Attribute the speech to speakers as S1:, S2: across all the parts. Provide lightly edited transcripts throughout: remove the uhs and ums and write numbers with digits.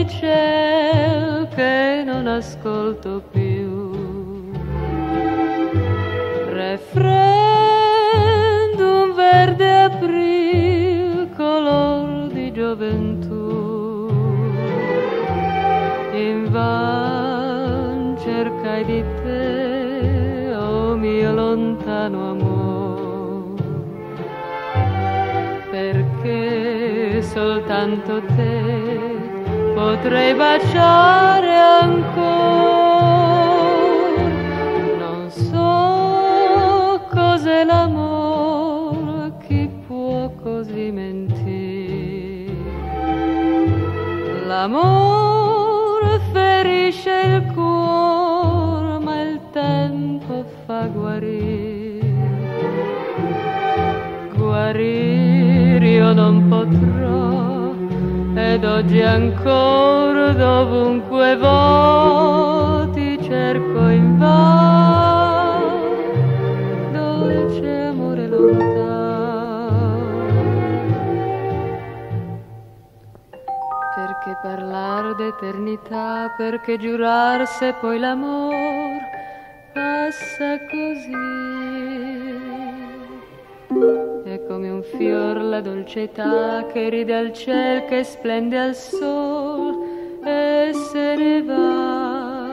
S1: ciel che non ascolto più. Referendum verde april, color di gioventù. Invan cercai di te, oh mio lontano amor, perché soltanto te potrei baciare ancora. Non so cos'è l'amor, chi può così mentire. L'amor ferisce il cuore, ma il tempo fa guarire. Guarire io non potrò, ed oggi ancora dovunque vo ti cerco invano, dolce amore lontano. Perché parlar d'eternità, perché giurar se poi l'amor passa così. È come un fior la dolce età che ride al ciel, che splende al sol e se ne va.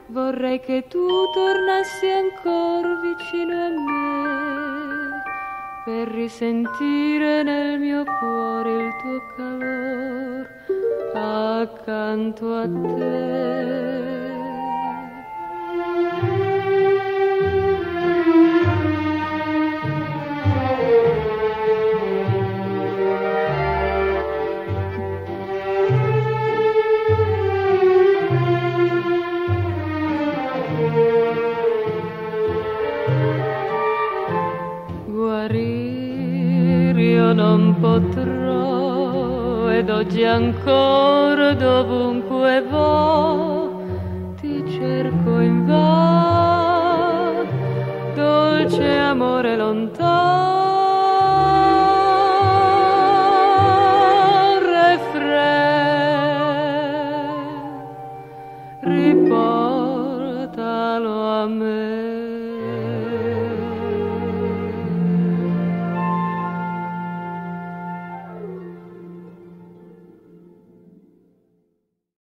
S1: Vorrei che tu tornassi ancora vicino a me, per risentire nel mio cuore il tuo calor accanto a te. Guarire io non potrò, ed oggi ancora dovunque vo ti cerco invano, dolce amore lontano.